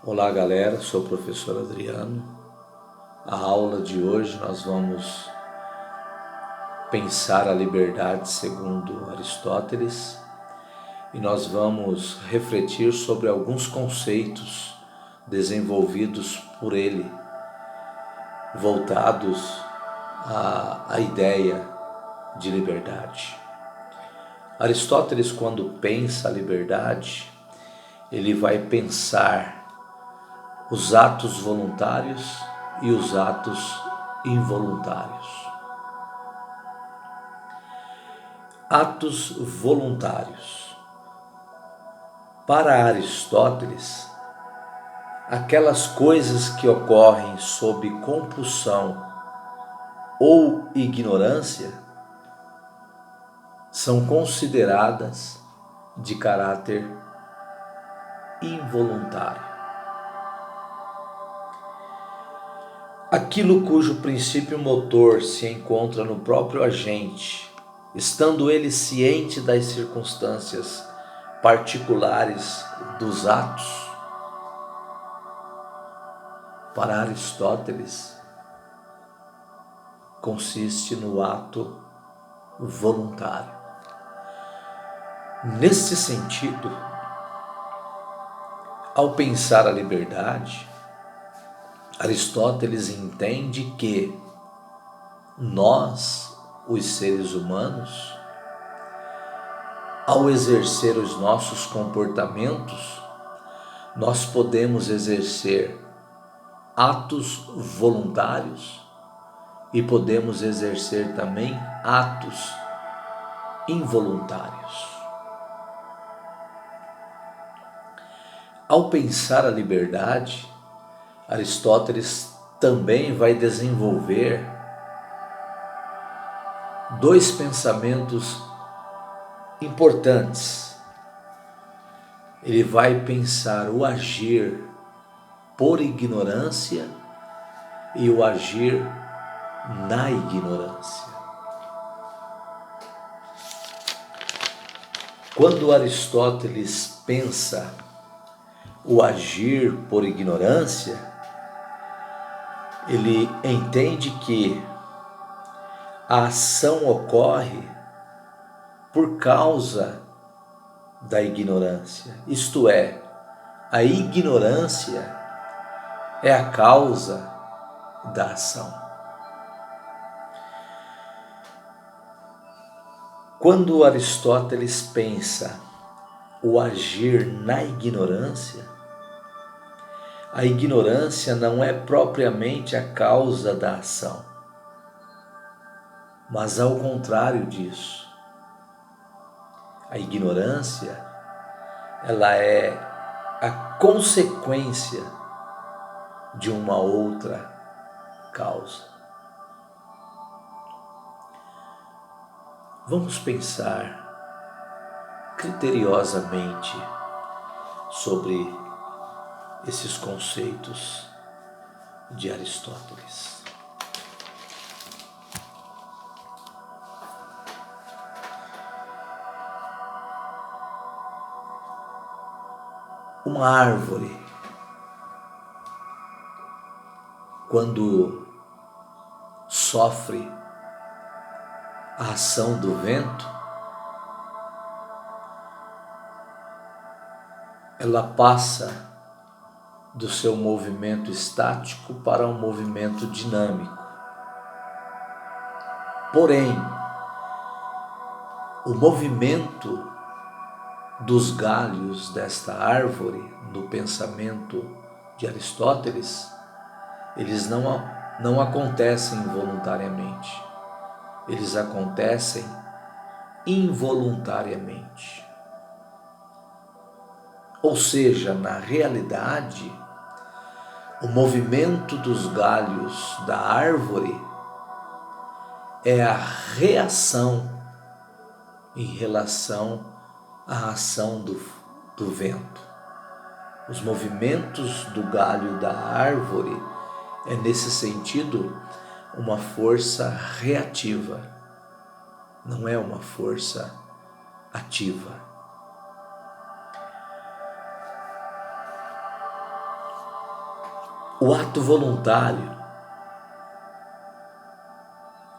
Olá galera, sou o professor Adriano. A aula de hoje nós vamos pensar a liberdade segundo Aristóteles e nós vamos refletir sobre alguns conceitos desenvolvidos por ele, voltados à ideia de liberdade. Aristóteles, quando pensa a liberdade, ele vai pensar os atos voluntários e os atos involuntários. Atos voluntários. Para Aristóteles, aquelas coisas que ocorrem sob compulsão ou ignorância são consideradas de caráter involuntário. Aquilo cujo princípio motor se encontra no próprio agente, estando ele ciente das circunstâncias particulares dos atos, para Aristóteles, consiste no ato voluntário. Nesse sentido, ao pensar a liberdade, Aristóteles entende que nós, os seres humanos, ao exercer os nossos comportamentos, nós podemos exercer atos voluntários e podemos exercer também atos involuntários. Ao pensar a liberdade, Aristóteles também vai desenvolver dois pensamentos importantes. Ele vai pensar o agir por ignorância e o agir na ignorância. Quando Aristóteles pensa o agir por ignorância, ele entende que a ação ocorre por causa da ignorância, isto é, a ignorância é a causa da ação. Quando Aristóteles pensa o agir na ignorância, a ignorância não é propriamente a causa da ação, mas ao contrário disso. A ignorância, ela é a consequência de uma outra causa. Vamos pensar criteriosamente sobre esses conceitos de Aristóteles. Uma árvore, quando sofre a ação do vento, ela passa do seu movimento estático para um movimento dinâmico. Porém, o movimento dos galhos desta árvore, no pensamento de Aristóteles, eles não acontecem voluntariamente, eles acontecem involuntariamente. Ou seja, na realidade, o movimento dos galhos da árvore é a reação em relação à ação do vento. Os movimentos do galho da árvore é, nesse sentido, uma força reativa, não é uma força ativa. O ato voluntário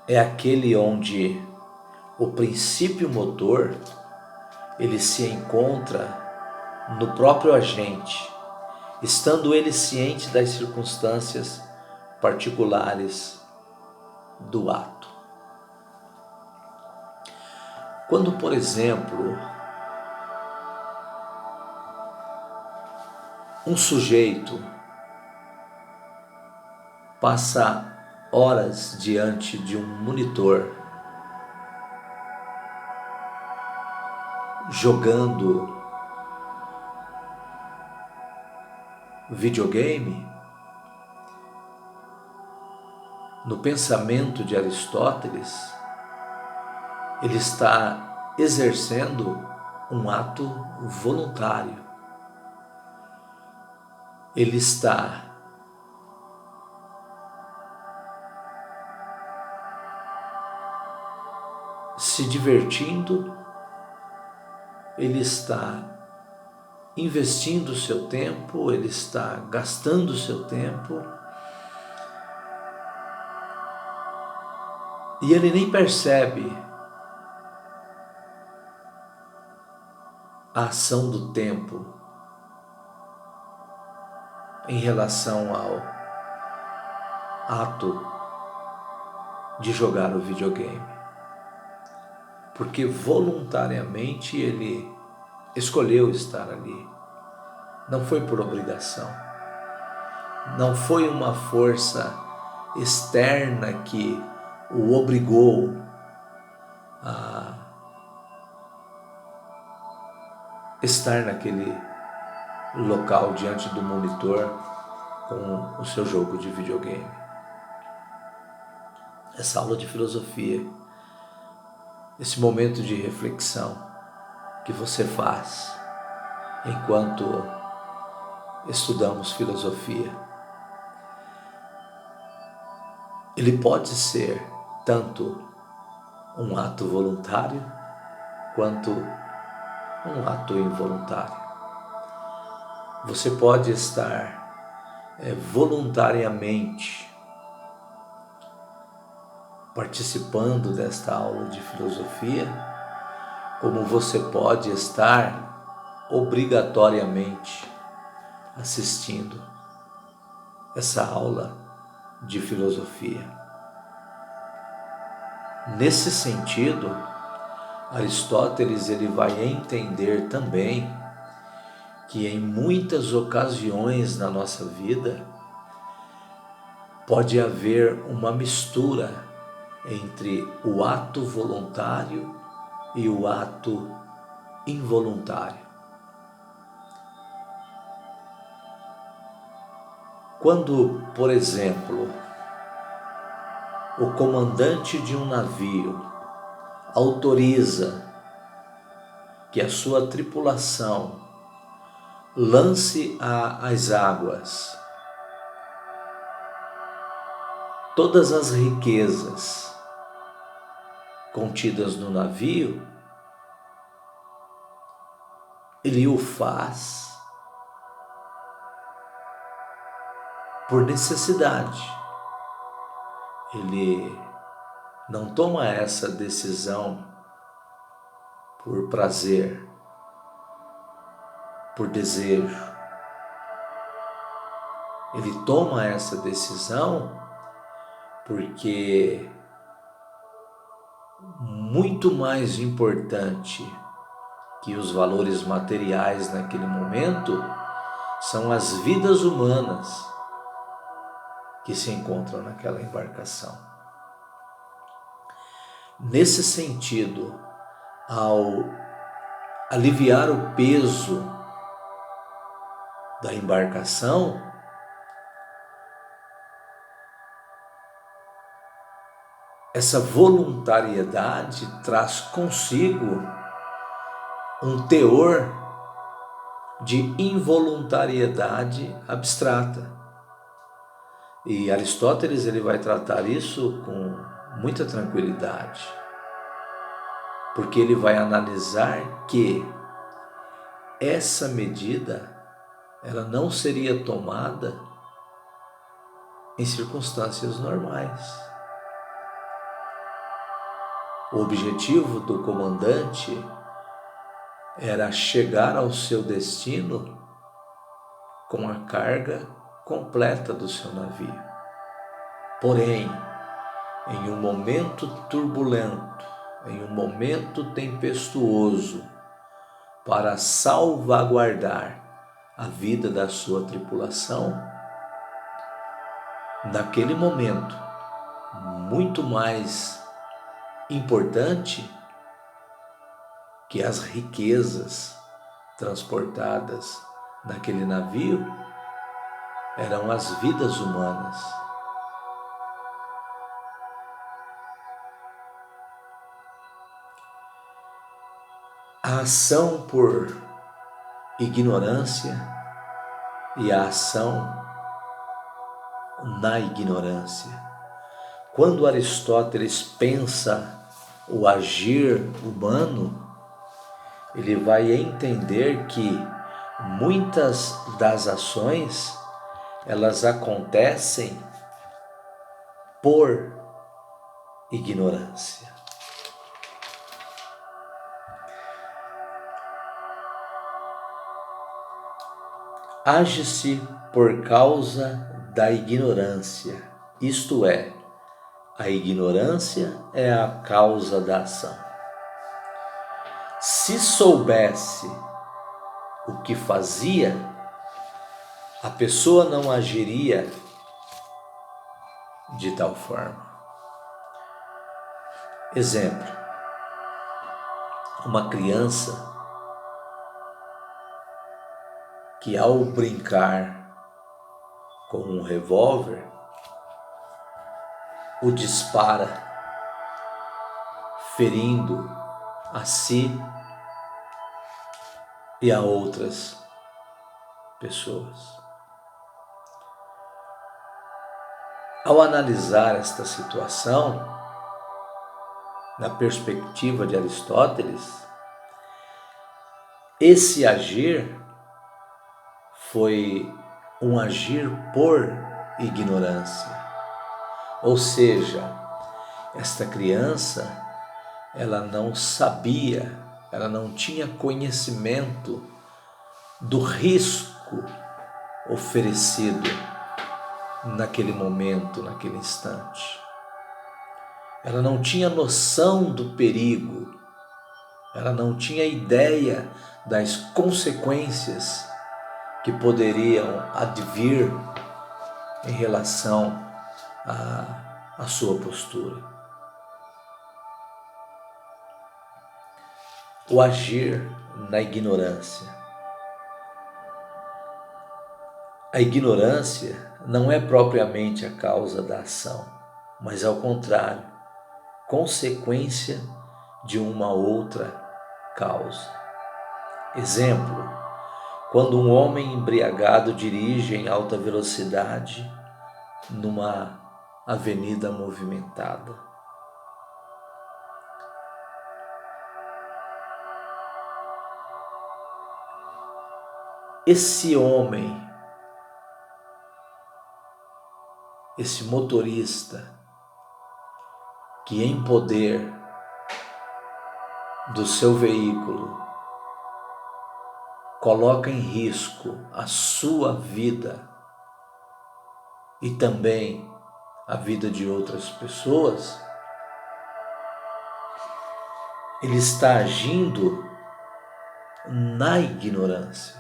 é aquele onde o princípio motor ele se encontra no próprio agente, estando ele ciente das circunstâncias particulares do ato. Quando, por exemplo, um sujeito passa horas diante de um monitor, jogando videogame, no pensamento de Aristóteles, ele está exercendo um ato voluntário. Ele está se divertindo, ele está investindo o seu tempo, ele está gastando o seu tempo e ele nem percebe a ação do tempo em relação ao ato de jogar o videogame, porque voluntariamente ele escolheu estar ali, não foi por obrigação, não foi uma força externa que o obrigou a estar naquele local diante do monitor com o seu jogo de videogame. Essa aula de filosofia, esse momento de reflexão que você faz enquanto estudamos filosofia, ele pode ser tanto um ato voluntário quanto um ato involuntário. Você pode estar voluntariamente participando desta aula de filosofia, como você pode estar obrigatoriamente assistindo essa aula de filosofia. Nesse sentido, Aristóteles ele vai entender também que em muitas ocasiões na nossa vida pode haver uma mistura entre o ato voluntário e o ato involuntário. Quando, por exemplo, o comandante de um navio autoriza que a sua tripulação lance às águas todas as riquezas contidas no navio, ele o faz por necessidade. Ele não toma essa decisão por prazer, por desejo. Ele toma essa decisão porque muito mais importante que os valores materiais naquele momento são as vidas humanas que se encontram naquela embarcação. Nesse sentido, ao aliviar o peso da embarcação, essa voluntariedade traz consigo um teor de involuntariedade abstrata. E Aristóteles ele vai tratar isso com muita tranquilidade, porque ele vai analisar que essa medida ela não seria tomada em circunstâncias normais. O objetivo do comandante era chegar ao seu destino com a carga completa do seu navio. Porém, em um momento turbulento, em um momento tempestuoso, para salvaguardar a vida da sua tripulação, naquele momento, muito mais importante que as riquezas transportadas naquele navio eram as vidas humanas. A ação por ignorância e a ação na ignorância. Quando Aristóteles pensa o agir humano, ele vai entender que muitas das ações elas acontecem por ignorância. Age-se por causa da ignorância, isto é, a ignorância é a causa da ação. Se soubesse o que fazia, a pessoa não agiria de tal forma. Exemplo, uma criança que ao brincar com um revólver, o dispara, ferindo a si e a outras pessoas. Ao analisar esta situação, na perspectiva de Aristóteles, esse agir foi um agir por ignorância. Ou seja, esta criança, ela não sabia, ela não tinha conhecimento do risco oferecido naquele momento, naquele instante. Ela não tinha noção do perigo, ela não tinha ideia das consequências que poderiam advir em relação à sua postura. O agir na ignorância. A ignorância não é propriamente a causa da ação, mas ao contrário, consequência de uma outra causa. Exemplo, quando um homem embriagado dirige em alta velocidade numa avenida movimentada. Esse homem, esse motorista, que em poder do seu veículo coloca em risco a sua vida e também a vida de outras pessoas, ele está agindo na ignorância.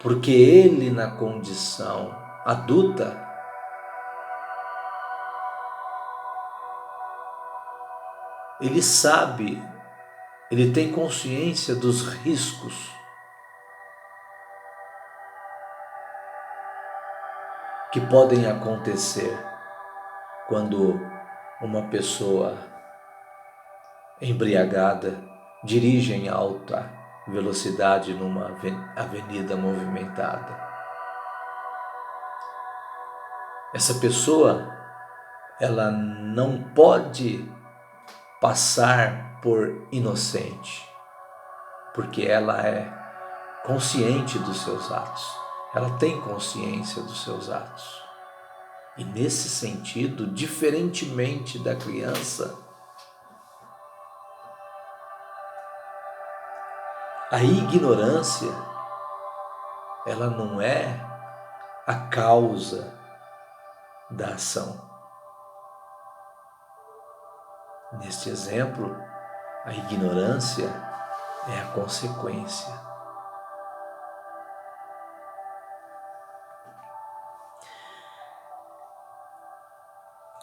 Porque ele, na condição adulta, ele sabe, ele tem consciência dos riscos que podem acontecer quando uma pessoa embriagada dirige em alta velocidade numa avenida movimentada. Essa pessoa, ela não pode passar por inocente, porque ela é consciente dos seus atos. ela tem consciência dos seus atos. E nesse sentido, diferentemente da criança, a ignorância, ela não é a causa da ação. Neste exemplo, a ignorância é a consequência.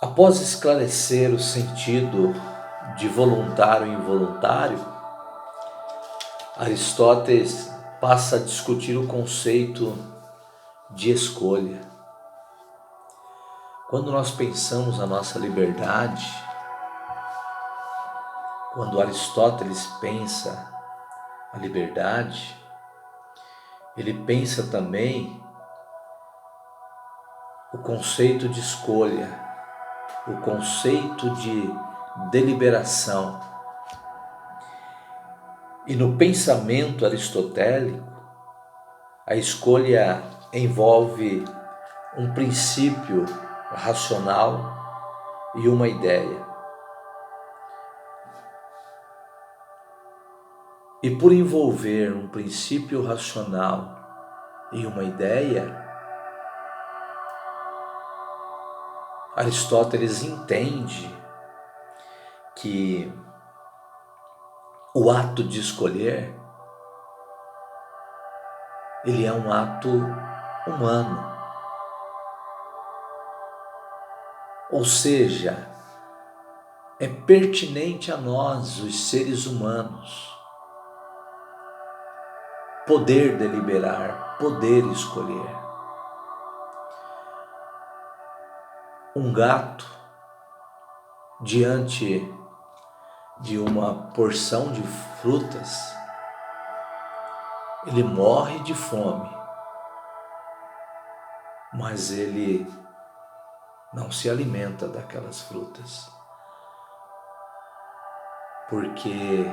Após esclarecer o sentido de voluntário e involuntário, Aristóteles passa a discutir o conceito de escolha. Quando nós pensamos na nossa liberdade, quando Aristóteles pensa a liberdade, ele pensa também o conceito de escolha, o conceito de deliberação. E no pensamento aristotélico, a escolha envolve um princípio racional e uma ideia. E por envolver um princípio racional e uma ideia, Aristóteles entende que o ato de escolher, ele é um ato humano. Ou seja, é pertinente a nós, os seres humanos, poder deliberar, poder escolher. Um gato, diante de uma porção de frutas, ele morre de fome, mas ele não se alimenta daquelas frutas, porque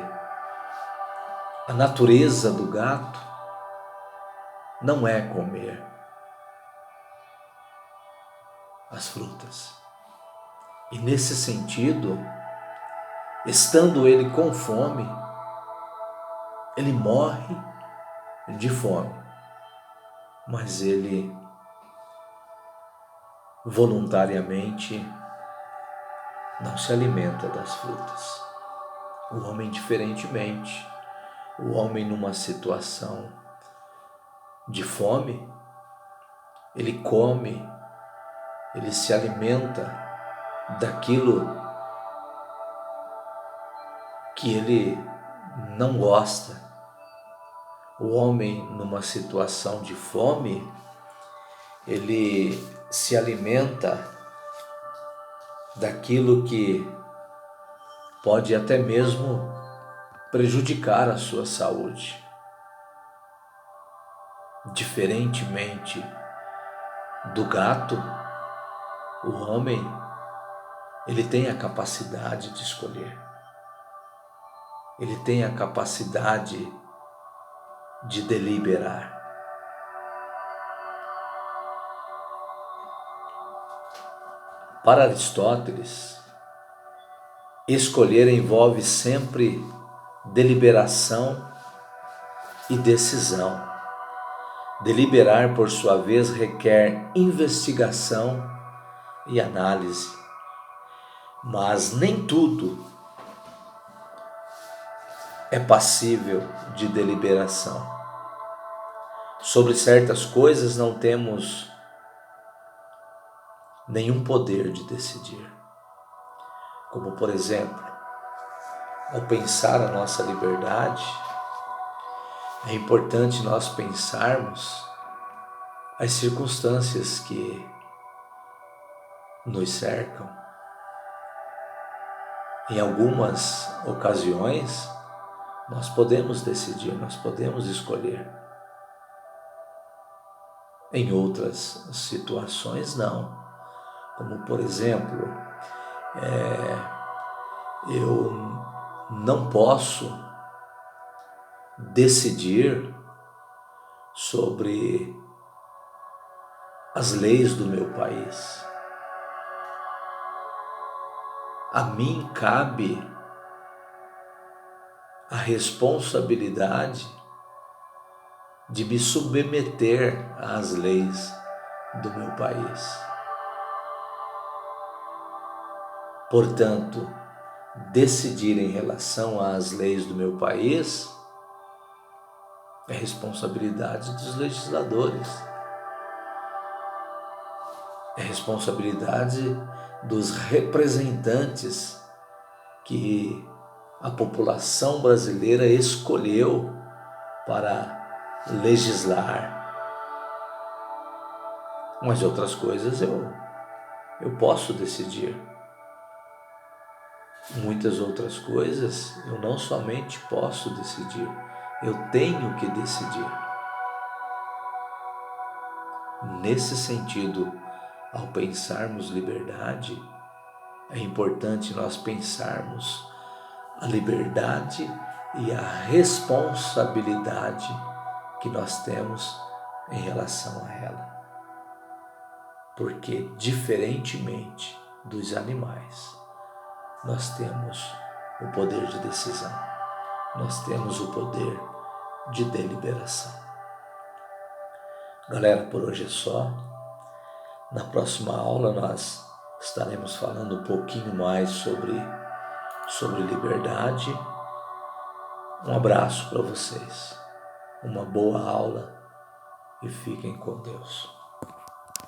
a natureza do gato não é comer as frutas. E nesse sentido, estando ele com fome, ele morre de fome, mas ele voluntariamente não se alimenta das frutas. O homem, diferentemente, o homem numa situação de fome, ele come, ele se alimenta daquilo que ele não gosta. O homem numa situação de fome, ele se alimenta daquilo que pode até mesmo prejudicar a sua saúde. Diferentemente do gato, o homem, ele tem a capacidade de escolher. Ele tem a capacidade de deliberar. Para Aristóteles, escolher envolve sempre deliberação e decisão. Deliberar, por sua vez, requer investigação e análise. Mas nem tudo é passível de deliberação. Sobre certas coisas não temos nenhum poder de decidir. Como, por exemplo, ao pensar a nossa liberdade, é importante nós pensarmos as circunstâncias que nos cercam. Em algumas ocasiões, nós podemos decidir, nós podemos escolher. Em outras situações, não. Como, por exemplo, eu não posso decidir sobre as leis do meu país. A mim cabe a responsabilidade de me submeter às leis do meu país. Portanto, decidir em relação às leis do meu país é responsabilidade dos legisladores, é responsabilidade dos representantes que a população brasileira escolheu para legislar. Mas outras coisas eu posso decidir. Muitas outras coisas eu não somente posso decidir, eu tenho que decidir. Nesse sentido, ao pensarmos liberdade, é importante nós pensarmos a liberdade e a responsabilidade que nós temos em relação a ela. Porque, diferentemente dos animais, nós temos o poder de decisão, nós temos o poder de deliberação. Galera, por hoje é só. Na próxima aula nós estaremos falando um pouquinho mais sobre liberdade. Um abraço para vocês, uma boa aula e fiquem com Deus.